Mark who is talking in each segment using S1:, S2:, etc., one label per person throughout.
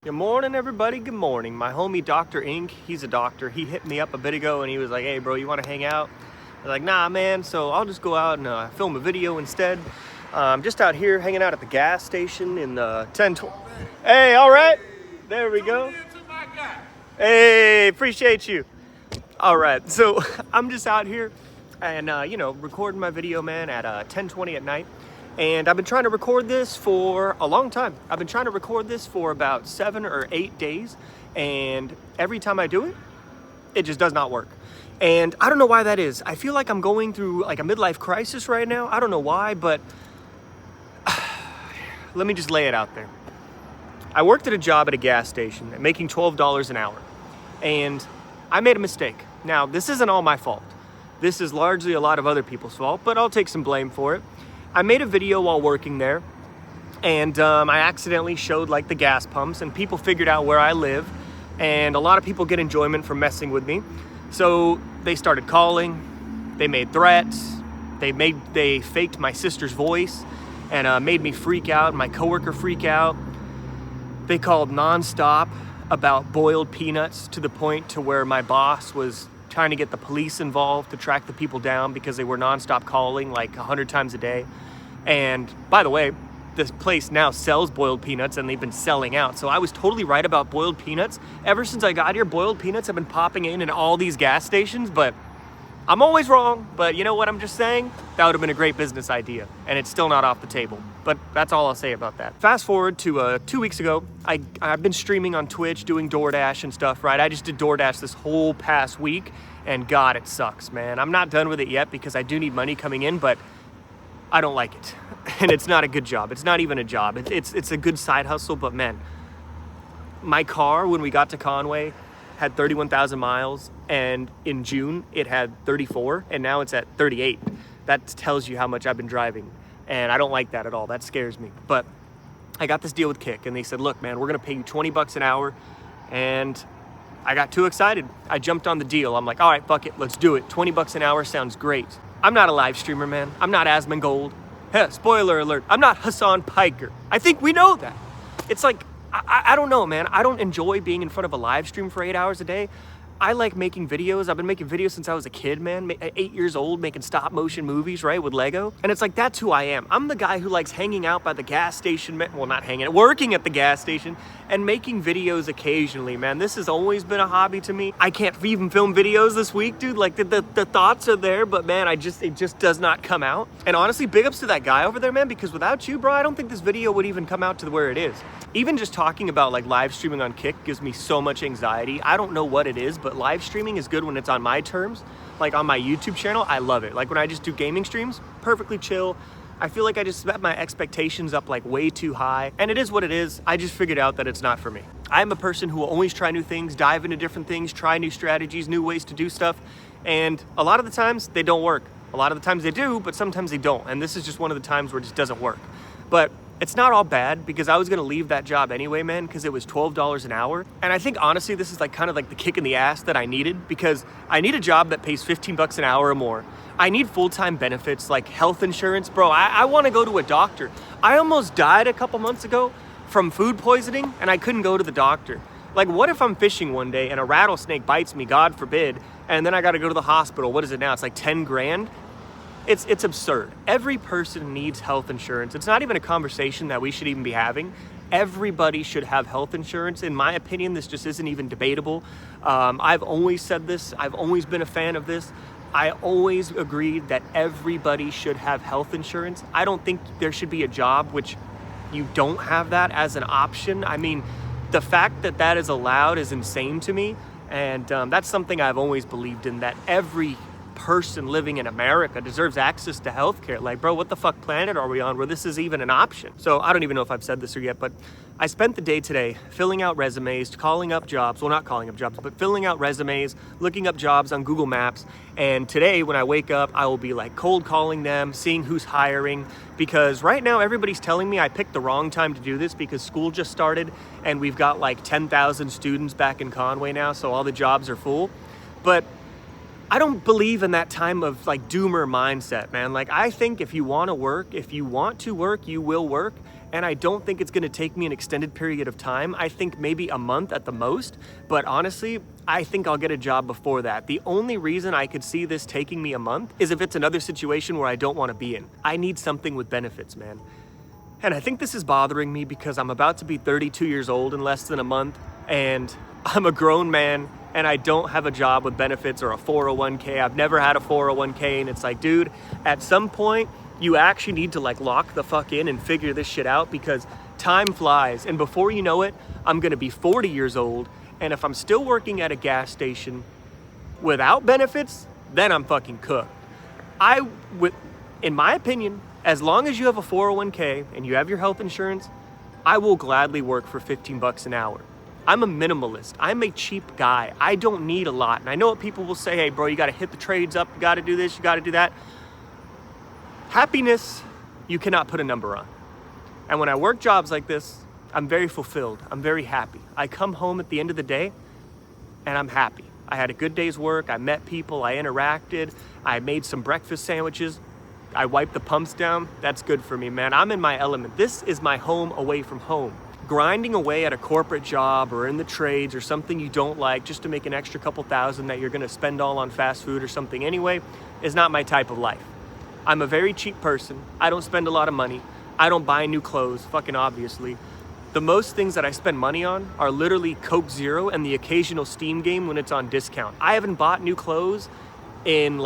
S1: Good morning, everybody. Good morning. My homie Dr. Ink, he's a doctor. He hit me up a bit ago and he was like, hey, bro, you want to hang out? I was like, nah, man. So I'll just go out and film a video instead. I'm just out here hanging out at the gas station in the 1020. Hey, all right. There we go. Hey, appreciate you. All right. So I'm just out here and, recording my video, man, at 10:20 at night. And I've been trying to record this for a long time. I've been trying to record this for about 7 or 8 days. And every time I do it, it just does not work. And I don't know why that is. I feel like I'm going through like a midlife crisis right now. I don't know why, but let me just lay it out there. I worked at a job at a gas station making $12 an hour. And I made a mistake. Now, this isn't all my fault. This is largely a lot of other people's fault, but I'll take some blame for it. I made a video while working there, and I accidentally showed like the gas pumps, and people figured out where I live, and a lot of people get enjoyment from messing with me. So they started calling, they made threats, they faked my sister's voice and made me freak out, my coworker freak out. They called nonstop about boiled peanuts to the point to where my boss was trying to get the police involved to track the people down because they were nonstop calling like 100 times a day. And by the way, this place now sells boiled peanuts and they've been selling out. So I was totally right about boiled peanuts. Ever since I got here, boiled peanuts have been popping in all these gas stations, but I'm always wrong. But you know what I'm just saying? That would have been a great business idea, and it's still not off the table. But that's all I'll say about that. Fast forward to 2 weeks ago, I've been streaming on Twitch, doing DoorDash and stuff, right? I just did DoorDash this whole past week, and God, it sucks, man. I'm not done with it yet because I do need money coming in, but I don't like it. And it's not a good job. It's not even a job. It's a good side hustle, but man, my car, when we got to Conway, had 31,000 miles, and in June it had 34, and now it's at 38. That tells you how much I've been driving, and I don't like that at all. That scares me. But I got this deal with Kick, and they said, look, man, we're gonna pay you 20 bucks an hour, and I got too excited. I jumped on the deal. I'm like, all right, fuck it, let's do it. 20 bucks an hour sounds great. I'm not a live streamer, man. I'm not Asmongold. Spoiler alert, I'm not Hassan Piker. I think we know that. It's like, I don't know, man. I don't enjoy being in front of a live stream for 8 hours a day. I like making videos. I've been making videos since I was a kid, man. 8 years old, making stop motion movies, right, with Lego. And it's like, that's who I am. I'm the guy who likes hanging out by the gas station, well, not hanging out, working at the gas station and making videos occasionally, man. This has always been a hobby to me. I can't even film videos this week, dude. Like the thoughts are there, but man, it just does not come out. And honestly, big ups to that guy over there, man, because without you, bro, I don't think this video would even come out to where it is. Even just talking about like live streaming on Kick gives me so much anxiety. I don't know what it is, but live streaming is good when it's on my terms. Like on my YouTube channel, I love it. Like when I just do gaming streams, perfectly chill. I feel like I just set my expectations up like way too high, and it is what it is. I just figured out that it's not for me. I'm a person who will always try new things, dive into different things, try new strategies, new ways to do stuff. And a lot of the times they don't work. A lot of the times they do, but sometimes they don't. And this is just one of the times where it just doesn't work. But it's not all bad because I was gonna leave that job anyway, man, because it was $12 an hour. And I think honestly, this is like kind of like the kick in the ass that I needed, because I need a job that pays 15 bucks an hour or more. I need full-time benefits like health insurance. Bro, I wanna go to a doctor. I almost died a couple months ago from food poisoning and I couldn't go to the doctor. Like, what if I'm fishing one day and a rattlesnake bites me, God forbid, and then I gotta go to the hospital? What is it now? It's like 10 grand? It's absurd. Every person needs health insurance. It's not even a conversation that we should even be having. Everybody should have health insurance. In my opinion, this just isn't even debatable. I've always said this. I've always been a fan of this. I always agreed that everybody should have health insurance. I don't think there should be a job which you don't have that as an option. I mean, the fact that that is allowed is insane to me. And that's something I've always believed in, that every person living in America deserves access to healthcare. Like, bro, what the fuck planet are we on where this is even an option? So I don't even know if I've said this or yet, but I spent the day today filling out resumes, calling up jobs, well, not calling up jobs, but filling out resumes, looking up jobs on Google Maps. And today when I wake up, I will be like cold calling them, seeing who's hiring, because right now everybody's telling me I picked the wrong time to do this because school just started and we've got like 10,000 students back in Conway now, so all the jobs are full. But I don't believe in that time of like doomer mindset, man. Like, I think if you want to work, you will work. and I don't think it's gonna take me an extended period of time. I think maybe a month at the most, but honestly, I think I'll get a job before that. The only reason I could see this taking me a month is if it's another situation where I don't wanna be in. I need something with benefits, man. And I think this is bothering me because I'm about to be 32 years old in less than a month, and I'm a grown man, and I don't have a job with benefits or a 401k. I've never had a 401k, and it's like, dude, at some point, you actually need to like lock the fuck in and figure this shit out, because time flies, and before you know it, I'm gonna be 40 years old, and if I'm still working at a gas station without benefits, then I'm fucking cooked. In my opinion, as long as you have a 401k and you have your health insurance, I will gladly work for 15 bucks an hour. I'm a minimalist. I'm a cheap guy. I don't need a lot. And I know what people will say, hey bro, you gotta hit the trades up, you gotta do this, you gotta do that. Happiness, you cannot put a number on. And when I work jobs like this, I'm very fulfilled. I'm very happy. I come home at the end of the day and I'm happy. I had a good day's work. I met people. I interacted. I made some breakfast sandwiches. I wiped the pumps down. That's good for me, man. I'm in my element. This is my home away from home. Grinding away at a corporate job or in the trades or something you don't like just to make an extra couple thousand that you're gonna spend all on fast food or something anyway is not my type of life. I'm a very cheap person. I don't spend a lot of money. I don't buy new clothes, fucking obviously. The most things that I spend money on are literally Coke Zero and the occasional Steam game when it's on discount. I haven't bought new clothes in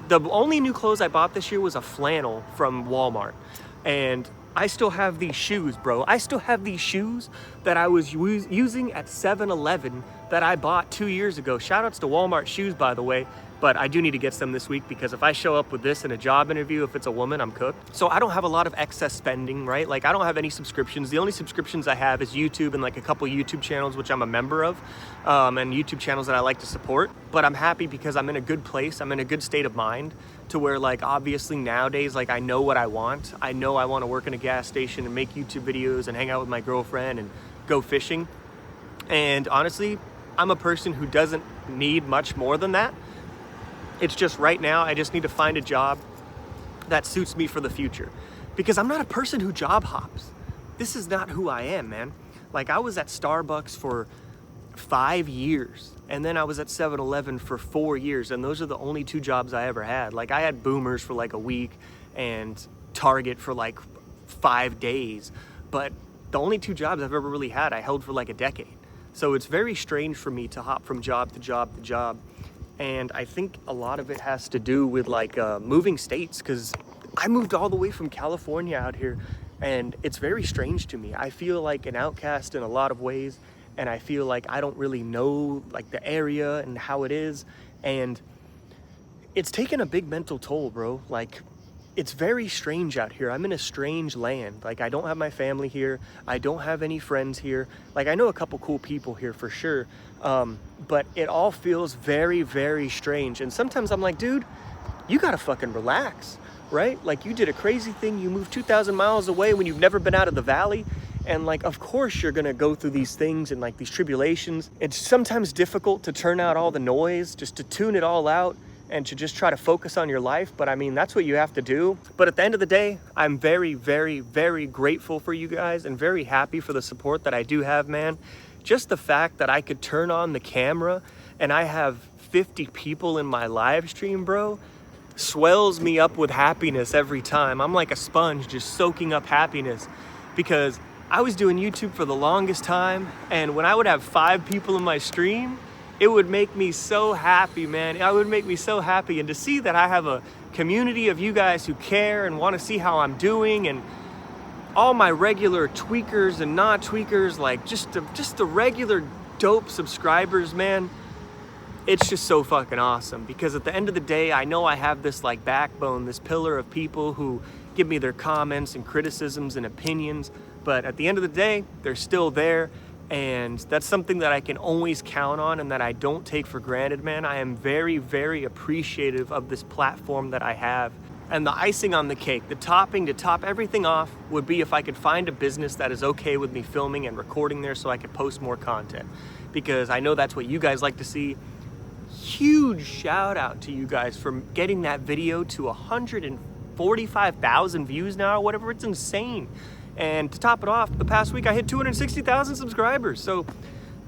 S1: the only new clothes I bought this year was a flannel from Walmart. And I still have these shoes, bro. I still have these shoes that I was using at 7-Eleven that I bought 2 years ago. Shout outs to Walmart shoes, by the way. But I do need to get some this week, because if I show up with this in a job interview, if it's a woman, I'm cooked. So I don't have a lot of excess spending, right? Like I don't have any subscriptions. The only subscriptions I have is YouTube and like a couple YouTube channels, which I'm a member of, and YouTube channels that I like to support. But I'm happy because I'm in a good place. I'm in a good state of mind to where like obviously nowadays, like I know what I want. I know I want to work in a gas station and make YouTube videos and hang out with my girlfriend and go fishing. And honestly, I'm a person who doesn't need much more than that. It's just right now, I just need to find a job that suits me for the future, because I'm not a person who job hops. This is not who I am, man. Like I was at Starbucks for 5 years, and then I was at 7-Eleven for 4 years, and those are the only 2 jobs I ever had. Like I had Boomers for like a week and Target for like 5 days, but the only 2 jobs I've ever really had, I held for like a decade. So it's very strange for me to hop from job to job to job. And I think a lot of it has to do with like moving states, because I moved all the way from California out here, and it's very strange to me. I feel like an outcast in a lot of ways, and I feel like I don't really know like the area and how it is, and it's taken a big mental toll, bro. Like it's very strange out here. I'm in a strange land. Like I don't have my family here. I don't have any friends here. Like I know a couple cool people here for sure. But it all feels very, very strange. And sometimes I'm like, dude, you gotta fucking relax, right? Like you did a crazy thing. You moved 2,000 miles away when you've never been out of the valley. And like, of course you're gonna go through these things and like these tribulations. It's sometimes difficult to turn out all the noise, just to tune it all out and to just try to focus on your life. But I mean, that's what you have to do. But at the end of the day, I'm very, very, very grateful for you guys and very happy for the support that I do have, man. Just the fact that I could turn on the camera and I have 50 people in my live stream, bro, swells me up with happiness every time. I'm like a sponge just soaking up happiness, because I was doing YouTube for the longest time, and when I would have 5 people in my stream, it would make me so happy, man. It would make me so happy. And to see that I have a community of you guys who care and want to see how I'm doing, and all my regular tweakers and not tweakers, like just the regular dope subscribers, man, it's just so fucking awesome. Because at the end of the day, I know I have this like backbone, this pillar of people who give me their comments and criticisms and opinions, but at the end of the day, they're still there. And that's something that I can always count on and that I don't take for granted, man. I am very, very appreciative of this platform that I have. And the icing on the cake, the topping to top everything off, would be if I could find a business that is okay with me filming and recording there so I could post more content. Because I know that's what you guys like to see. Huge shout out to you guys for getting that video to 145,000 views now or whatever. It's insane. And to top it off, the past week I hit 260,000 subscribers. So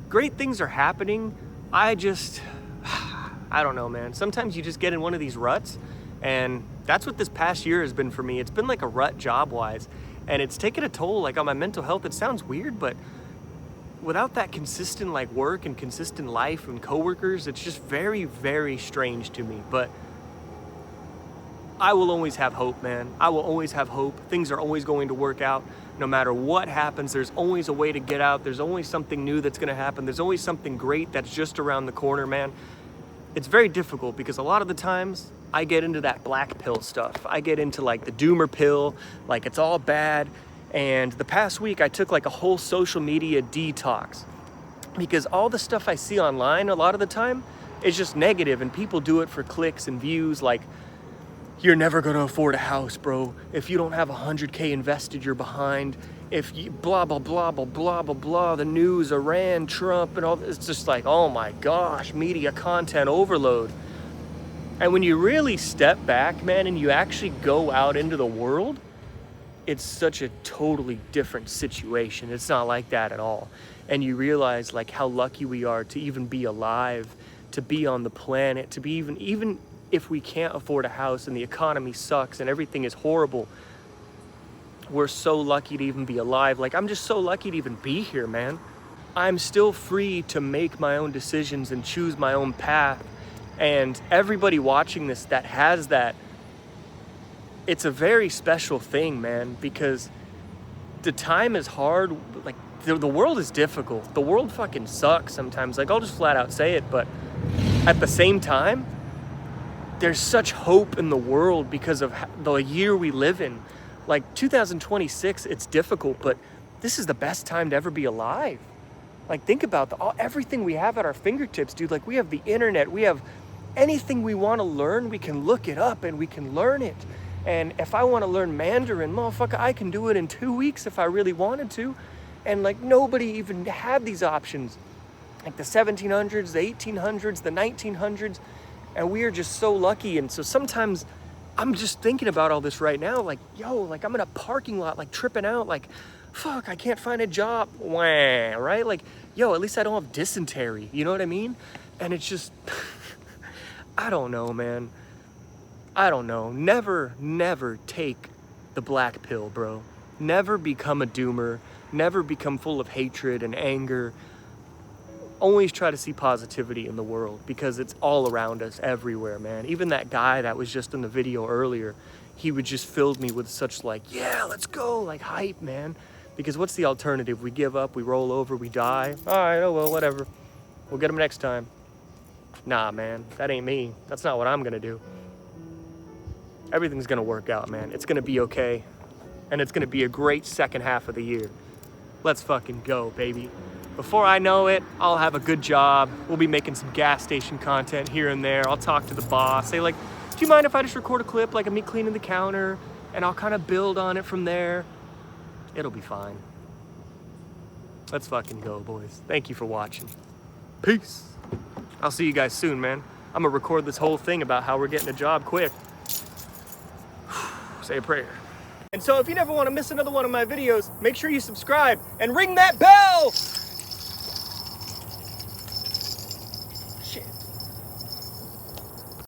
S1: great things are happening. I don't know, man. Sometimes you just get in one of these ruts, and that's what this past year has been for me. It's been like a rut job-wise, and it's taken a toll like on my mental health. It sounds weird, but without that consistent like work and consistent life and coworkers, it's just very, very strange to me. But I will always have hope, man. I will always have hope. Things are always going to work out. No matter what happens, there's always a way to get out. There's always something new that's gonna happen. There's always something great that's just around the corner, man. It's very difficult because a lot of the times I get into that black pill stuff. I get into like the doomer pill, like it's all bad. And the past week I took like a whole social media detox because all the stuff I see online a lot of the time is just negative, and people do it for clicks and views. Like, you're never gonna afford a house, bro. If you don't have 100K invested, you're behind. If you blah, blah, blah, blah, blah, blah, blah, the news, Iran, Trump, and all this, it's just like, oh my gosh, media content overload. And when you really step back, man, and you actually go out into the world, it's such a totally different situation. It's not like that at all. And you realize like how lucky we are to even be alive, to be on the planet, to be even if we can't afford a house and the economy sucks and everything is horrible, we're so lucky to even be alive. Like, I'm just so lucky to even be here, man. I'm still free to make my own decisions and choose my own path. And everybody watching this that has that, it's a very special thing, man, because the time is hard. Like, the world is difficult. The world fucking sucks sometimes. Like, I'll just flat out say it, but at the same time, there's such hope in the world because of the year we live in. Like 2026, it's difficult, but this is the best time to ever be alive. Like, think about everything we have at our fingertips, dude. Like, we have the internet, we have anything we want to learn, we can look it up and we can learn it. And if I want to learn Mandarin, motherfucker, I can do it in 2 weeks if I really wanted to. And like, nobody even had these options. Like the 1700s, the 1800s, the 1900s. And we are just so lucky. And so sometimes I'm just thinking about all this right now. Like, yo, like I'm in a parking lot, like tripping out. Like, fuck, I can't find a job. Wah, right? Like, yo, at least I don't have dysentery. You know what I mean? And it's just, I don't know, man. I don't know. Never take the black pill, bro. Never become a doomer. Never become full of hatred and anger. Always try to see positivity in the world because it's all around us everywhere, man. Even that guy that was just in the video earlier, he would just filled me with such like, yeah, let's go, like hype, man. Because what's the alternative? We give up, we roll over, we die. All right, oh well, whatever. We'll get him next time. Nah, man, that ain't me. That's not what I'm gonna do. Everything's gonna work out, man. It's gonna be okay. And it's gonna be a great second half of the year. Let's fucking go, baby. Before I know it, I'll have a good job. We'll be making some gas station content here and there. I'll talk to the boss, say like, do you mind if I just record a clip like of me cleaning the counter? And I'll kind of build on it from there. It'll be fine. Let's fucking go, boys. Thank you for watching. Peace. I'll see you guys soon, man. I'm gonna record this whole thing about how we're getting a job quick. Say a prayer. And so if you never want to miss another one of my videos, make sure you subscribe and ring that bell!